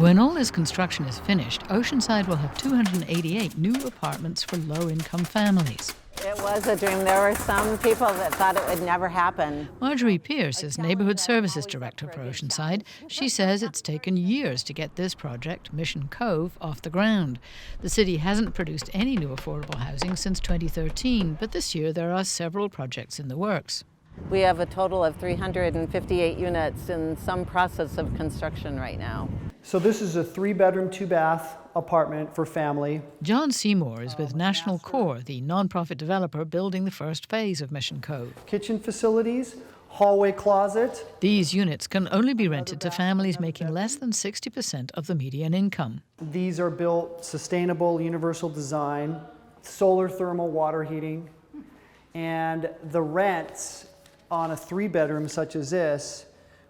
When all this construction is finished, Oceanside will have 288 new apartments for low-income families. It was a dream. There were some people that thought it would never happen. Marjorie Pierce is Neighbourhood Services Director for Oceanside. She says it's taken years to get this project, Mission Cove, off the ground. The city hasn't produced any new affordable housing since 2013, but this year there are several projects in the works. We have a total of 358 units in some process of construction right now. So this is a 3-bedroom, 2-bath apartment for family. John Seymour is with National Core, the non-profit developer building the first phase of Mission Cove. Kitchen facilities, hallway closet. These units can only be rented to families making less than 60% of the median income. These are built sustainable, universal design, solar thermal water heating, and the rents on a 3-bedroom such as this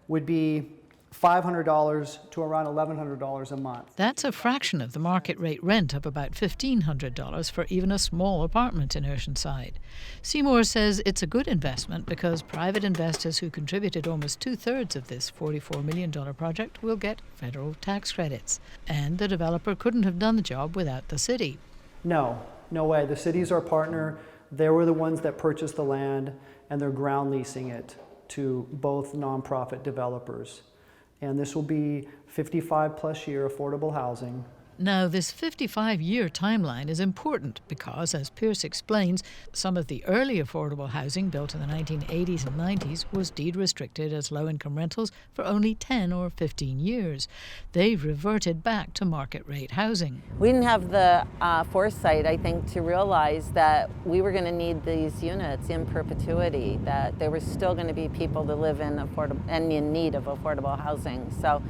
would be $500 to around $1,100 a month. That's a fraction of the market rate rent of about $1,500 for even a small apartment in Oceanside. Seymour says it's a good investment because private investors who contributed almost 2/3 of this $44 million project will get federal tax credits. And the developer couldn't have done the job without the city. No way. The city's our partner. They were the ones that purchased the land, and they're ground leasing it to both nonprofit developers. And this will be 55-plus year affordable housing. Now, this 55-year timeline is important because, as Pierce explains, some of the early affordable housing built in the 1980s and 90s was deed-restricted as low-income rentals for only 10 or 15 years. They've reverted back to market-rate housing. We didn't have the foresight, I think, to realize that we were going to need these units in perpetuity, that there were still going to be people to live in in need of affordable housing. So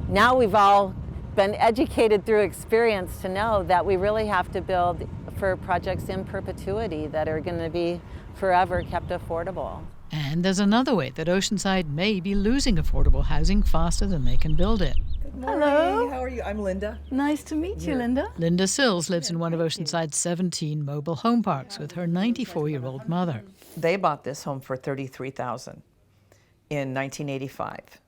now we've all been educated through experience to know that we really have to build for projects in perpetuity that are going to be forever kept affordable. And there's another way that Oceanside may be losing affordable housing faster than they can build it. Good morning. Hello. How are you? I'm Linda. Nice to meet you, Linda. Linda Sills lives in one of Oceanside's 17 mobile home parks with her 94-year-old mother. They bought this home for $33,000 in 1985.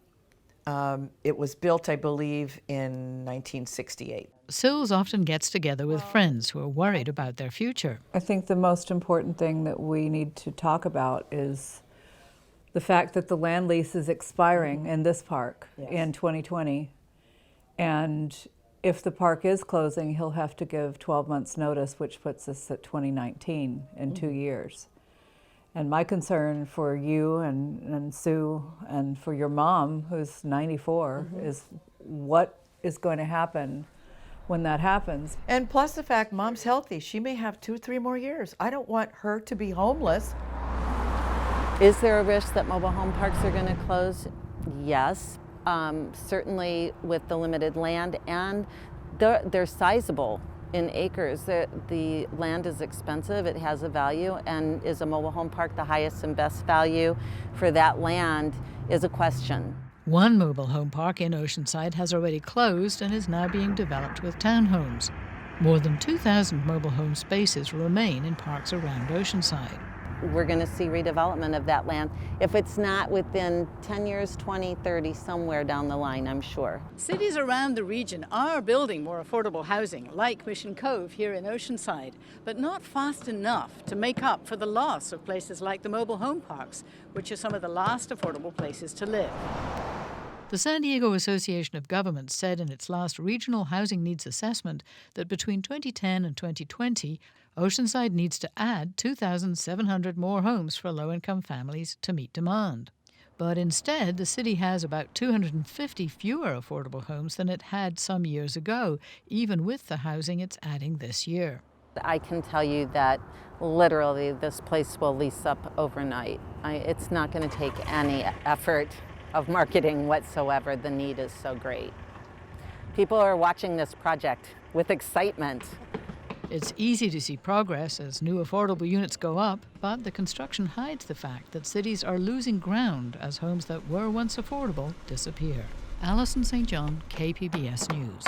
It was built, I believe, in 1968. Sills often gets together with friends who are worried about their future. I think the most important thing that we need to talk about is the fact that the land lease is expiring in this park in 2020. And if the park is closing, he'll have to give 12 months notice, which puts us at 2019 in 2 years. And my concern for you and Sue and for your mom, who's 94, is what is going to happen when that happens. And plus the fact Mom's healthy. She may have 2-3 more years. I don't want her to be homeless. Is there a risk that mobile home parks are going to close? Yes, certainly with the limited land, and they're sizable in acres. The land is expensive, it has a value, and is a mobile home park the highest and best value for that land is a question. One mobile home park in Oceanside has already closed and is now being developed with townhomes. More than 2,000 mobile home spaces remain in parks around Oceanside. We're going to see redevelopment of that land. If it's not within 10 years, 20, 30, somewhere down the line, I'm sure. Cities around the region are building more affordable housing, like Mission Cove here in Oceanside, but not fast enough to make up for the loss of places like the mobile home parks, which are some of the last affordable places to live. The San Diego Association of Governments said in its last regional housing needs assessment that between 2010 and 2020, Oceanside needs to add 2,700 more homes for low-income families to meet demand. But instead, the city has about 250 fewer affordable homes than it had some years ago, even with the housing it's adding this year. I can tell you that literally this place will lease up overnight. It's not going to take any effort of marketing whatsoever. The need is so great. People are watching this project with excitement. It's easy to see progress as new affordable units go up, but the construction hides the fact that cities are losing ground as homes that were once affordable disappear. Alison St John, KPBS News.